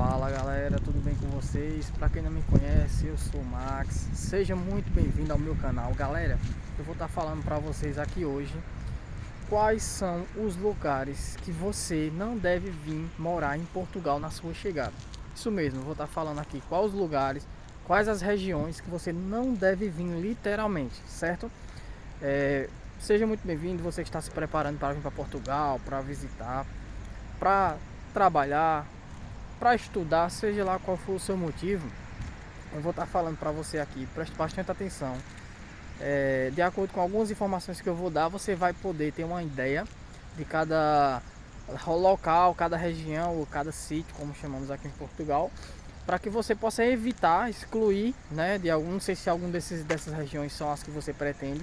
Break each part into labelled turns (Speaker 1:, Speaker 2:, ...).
Speaker 1: Fala galera, tudo bem com vocês? Para quem não me conhece, eu sou o Max. Seja muito bem-vindo ao meu canal. Galera, eu vou estar falando para vocês aqui hoje quais são os lugares que você não deve vir morar em Portugal na sua chegada. Isso mesmo, eu vou estar falando aqui quais os lugares, quais as regiões que você não deve vir literalmente, certo? Seja muito bem-vindo, você que está se preparando para vir para Portugal, para visitar, para trabalhar, para estudar, seja lá qual for o seu motivo. Eu vou estar falando para você aqui, preste bastante atenção. De acordo com algumas informações que eu vou dar, você vai poder ter uma ideia de cada local, cada região ou cada sítio, como chamamos aqui em Portugal, para que você possa evitar, excluir, né, de algum, não sei se algum dessas regiões são as que você pretende,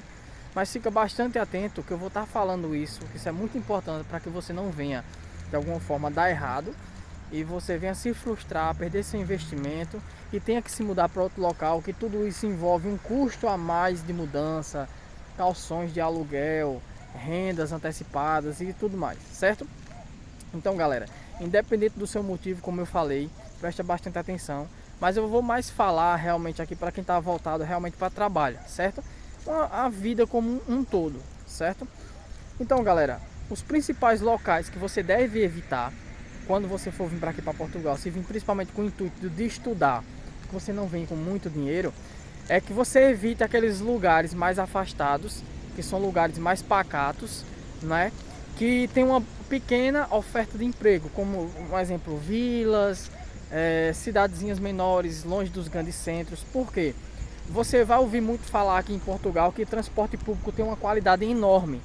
Speaker 1: mas fica bastante atento que eu vou estar falando isso, que isso é muito importante para que você não venha de alguma forma dar errado e você venha se frustrar, perder seu investimento e tenha que se mudar para outro local, que tudo isso envolve um custo a mais de mudança, calções de aluguel, rendas antecipadas e tudo mais, certo? Então galera, independente do seu motivo, como eu falei, preste bastante atenção, mas eu vou mais falar realmente aqui para quem está voltado realmente para trabalho, certo? A vida como um todo, certo? Então galera, os principais locais que você deve evitar quando você for vir para aqui para Portugal, se vir principalmente com o intuito de estudar, que você não vem com muito dinheiro, é que você evite aqueles lugares mais afastados, que são lugares mais pacatos, né? Que tem uma pequena oferta de emprego, como um exemplo, vilas, cidadezinhas menores, longe dos grandes centros. Por quê? Você vai ouvir muito falar aqui em Portugal que transporte público tem uma qualidade enorme.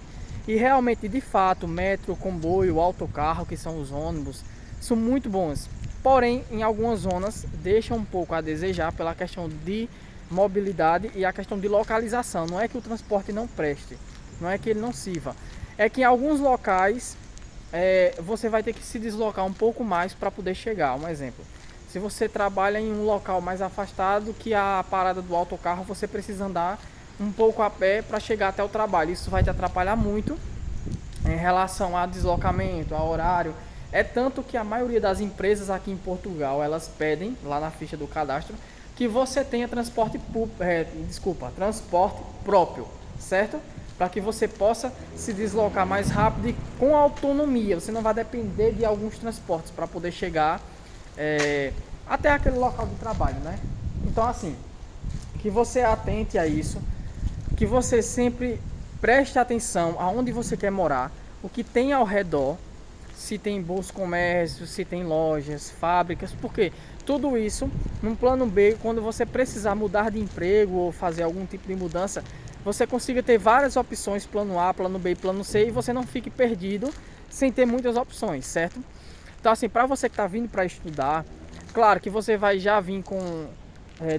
Speaker 1: E realmente, de fato, metro, comboio, autocarro, que são os ônibus, são muito bons. Porém, em algumas zonas, deixam um pouco a desejar pela questão de mobilidade e a questão de localização. Não é que o transporte não preste, não é que ele não sirva. É que em alguns locais, você vai ter que se deslocar um pouco mais para poder chegar. Um exemplo. Se você trabalha em um local mais afastado que a parada do autocarro, você precisa andar um pouco a pé para chegar até o trabalho. Isso vai te atrapalhar muito em relação a deslocamento, a horário. É tanto que a maioria das empresas aqui em Portugal, elas pedem lá na ficha do cadastro que você tenha transporte transporte próprio, certo? Para que você possa se deslocar mais rápido e com autonomia. Você não vai depender de alguns transportes para poder chegar até aquele local de trabalho, né? Então assim, que você atente a isso, que você sempre preste atenção aonde você quer morar, o que tem ao redor, se tem bons comércios, se tem lojas, fábricas, porque tudo isso, num plano B, quando você precisar mudar de emprego ou fazer algum tipo de mudança, você consiga ter várias opções, plano A, plano B e plano C, e você não fique perdido sem ter muitas opções, certo? Então assim, para você que está vindo para estudar, claro que você vai já vir com,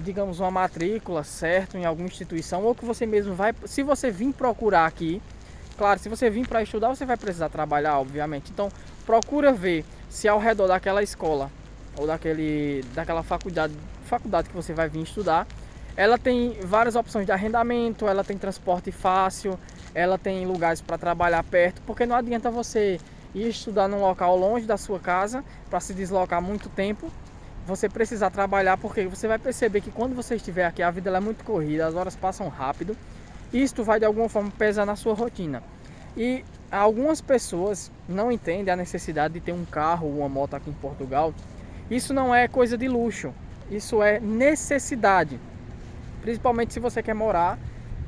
Speaker 1: digamos, uma matrícula, certo, em alguma instituição, ou que você mesmo vai, se você vir procurar aqui, claro, se você vir para estudar, você vai precisar trabalhar, obviamente. Então, procura ver se ao redor daquela escola ou daquela faculdade que você vai vir estudar, ela tem várias opções de arrendamento, ela tem transporte fácil, ela tem lugares para trabalhar perto, porque não adianta você ir estudar num local longe da sua casa para se deslocar muito tempo. Você precisar trabalhar, porque você vai perceber que quando você estiver aqui, a vida ela é muito corrida, as horas passam rápido. Isto vai de alguma forma pesar na sua rotina. E algumas pessoas não entendem a necessidade de ter um carro ou uma moto aqui em Portugal. Isso não é coisa de luxo, isso é necessidade. Principalmente se você quer morar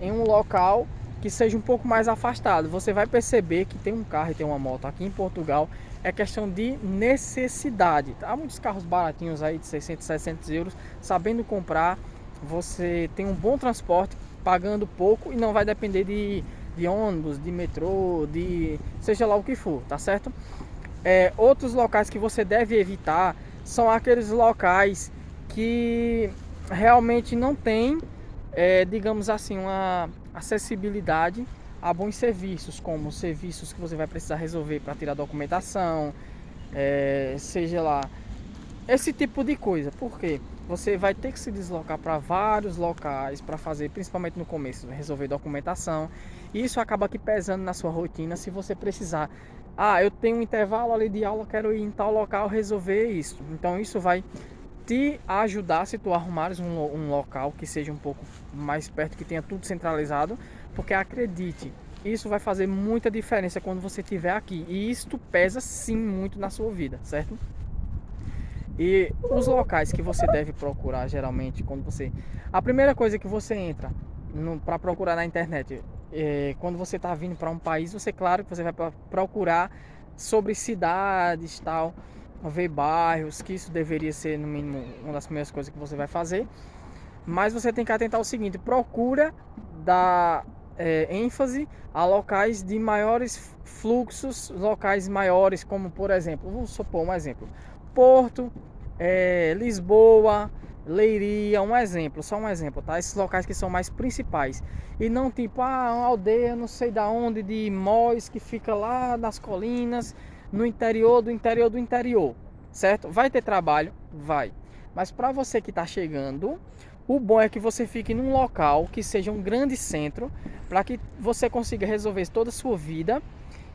Speaker 1: em um local que seja um pouco mais afastado. Você vai perceber que ter um carro e ter uma moto aqui em Portugal é questão de necessidade. Há muitos carros baratinhos aí de 600, 700 euros. Sabendo comprar, você tem um bom transporte, pagando pouco e não vai depender de ônibus, de metrô, de seja lá o que for, tá certo? Outros locais que você deve evitar são aqueles locais que realmente não tem, digamos assim, uma acessibilidade a bons serviços, como serviços que você vai precisar resolver para tirar documentação, seja lá esse tipo de coisa. Por quê? Você vai ter que se deslocar para vários locais para fazer, principalmente no começo, resolver documentação. E isso acaba aqui pesando na sua rotina se você precisar Ah, eu tenho um intervalo ali de aula, quero ir em tal local resolver isso. Então isso vai te ajudar se tu arrumares um local que seja um pouco mais perto, que tenha tudo centralizado, porque acredite, isso vai fazer muita diferença quando você estiver aqui, e isso pesa sim muito na sua vida, certo? E os locais que você deve procurar geralmente quando você... A primeira coisa que você entra para procurar na internet, quando você está vindo para um país, você, claro que você vai procurar sobre cidades, tal, ver bairros, que isso deveria ser no mínimo uma das primeiras coisas que você vai fazer. Mas você tem que atentar ao seguinte: procura dar ênfase a locais de maiores fluxos, locais maiores, como por exemplo, vamos supor um exemplo, Porto, Lisboa, Leiria, um exemplo, só um exemplo, tá? Esses locais que são mais principais. E não tipo, uma aldeia, não sei da onde, de Móis, que fica lá nas colinas, no interior do interior do interior, certo? Vai ter trabalho? Vai. Mas para você que está chegando, o bom é que você fique num local que seja um grande centro, para que você consiga resolver toda a sua vida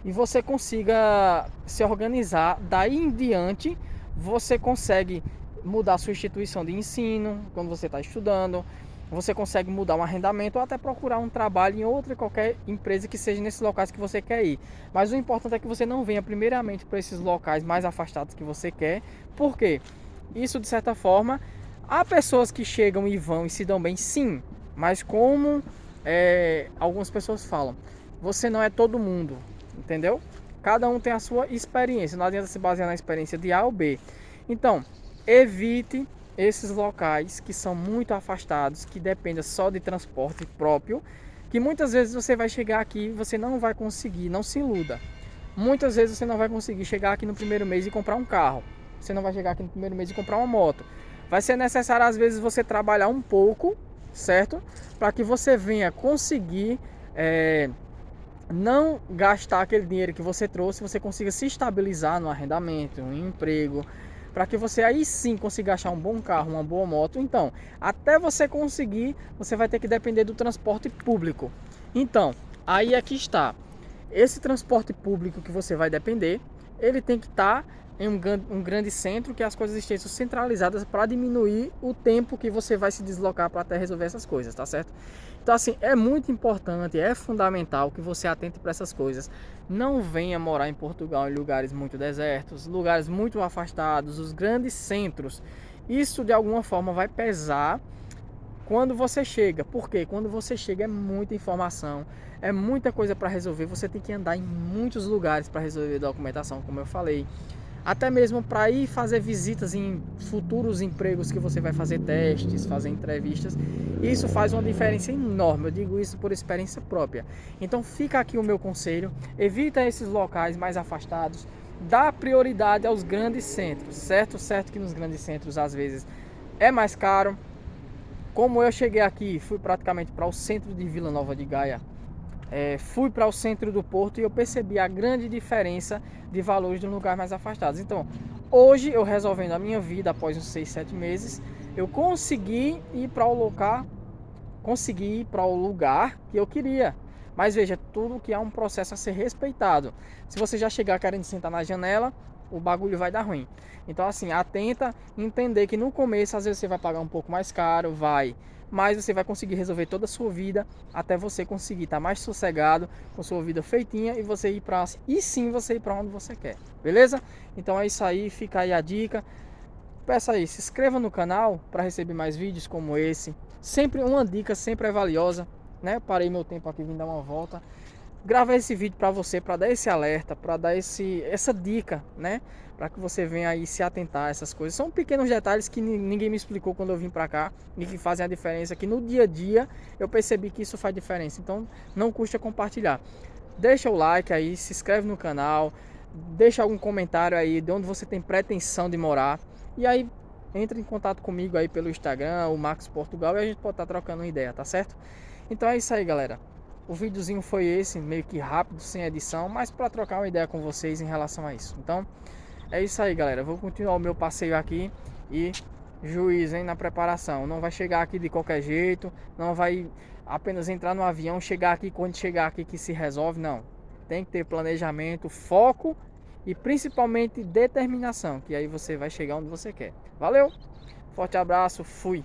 Speaker 1: e você consiga se organizar. Daí em diante, você consegue mudar a sua instituição de ensino quando você está estudando, você consegue mudar um arrendamento ou até procurar um trabalho em outra qualquer empresa que seja nesses locais que você quer ir. Mas o importante é que você não venha primeiramente para esses locais mais afastados que você quer. Por quê? Isso, de certa forma, há pessoas que chegam e vão e se dão bem, sim, mas como algumas pessoas falam, você não é todo mundo, entendeu? Cada um tem a sua experiência, não adianta se basear na experiência de A ou B. Então, evite esses locais que são muito afastados, que dependem só de transporte próprio, que muitas vezes você vai chegar aqui e você não vai conseguir, não se iluda. Muitas vezes você não vai conseguir chegar aqui no primeiro mês e comprar um carro. Você não vai chegar aqui no primeiro mês e comprar uma moto. Vai ser necessário às vezes você trabalhar um pouco, certo? Para que você venha conseguir não gastar aquele dinheiro que você trouxe, você consiga se estabilizar no arrendamento, no emprego, para que você aí sim consiga achar um bom carro, uma boa moto. Então, até você conseguir, você vai ter que depender do transporte público. Então, aí é que está. Esse transporte público que você vai depender, ele tem que estar em um grande centro, que as coisas estejam centralizadas para diminuir o tempo que você vai se deslocar para até resolver essas coisas, tá certo? Então assim, é muito importante, é fundamental que você atente para essas coisas. Não venha morar em Portugal em lugares muito desertos, lugares muito afastados, os grandes centros. Isso de alguma forma vai pesar quando você chega. Porque quando você chega é muita informação, é muita coisa para resolver. Você tem que andar em muitos lugares para resolver documentação, como eu falei. Até mesmo para ir fazer visitas em futuros empregos que você vai fazer testes, fazer entrevistas. Isso faz uma diferença enorme, eu digo isso por experiência própria. Então fica aqui o meu conselho, evita esses locais mais afastados, dá prioridade aos grandes centros, certo? Certo que nos grandes centros às vezes é mais caro. Como eu cheguei aqui, fui praticamente para o centro de Vila Nova de Gaia, fui para o centro do Porto e eu percebi a grande diferença de valores de um lugar mais afastados. Então, hoje eu resolvendo a minha vida após uns 6, 7 meses, eu consegui ir para o lugar que eu queria. Mas veja, tudo que é um processo a ser respeitado. Se você já chegar querendo sentar na janela, o bagulho vai dar ruim. Então assim, atenta, entender que no começo às vezes você vai pagar um pouco mais caro, mas você vai conseguir resolver toda a sua vida até você conseguir estar mais sossegado, com sua vida feitinha e você ir para onde você quer. Beleza? Então é isso aí, fica aí a dica. Peça aí, se inscreva no canal para receber mais vídeos como esse. Sempre uma dica, sempre é valiosa, né? Parei meu tempo aqui, vim dar uma volta. Gravei esse vídeo para você, para dar esse alerta, para dar essa dica, né? Para que você venha aí se atentar a essas coisas. São pequenos detalhes que ninguém me explicou quando eu vim para cá e que fazem a diferença, que no dia a dia eu percebi que isso faz diferença. Então não custa compartilhar. Deixa o like aí, se inscreve no canal, deixa algum comentário aí de onde você tem pretensão de morar. E aí entre em contato comigo aí pelo Instagram, o Marcos Portugal, e a gente pode estar trocando uma ideia, tá certo? Então é isso aí, galera. O videozinho foi esse, meio que rápido, sem edição, mas para trocar uma ideia com vocês em relação a isso. Então, é isso aí, galera. Vou continuar o meu passeio aqui e juízo, hein, na preparação. Não vai chegar aqui de qualquer jeito, não vai apenas entrar no avião, chegar aqui, quando chegar aqui que se resolve, não. tem que ter planejamento, foco e principalmente determinação, que aí você vai chegar onde você quer. Valeu, forte abraço, fui!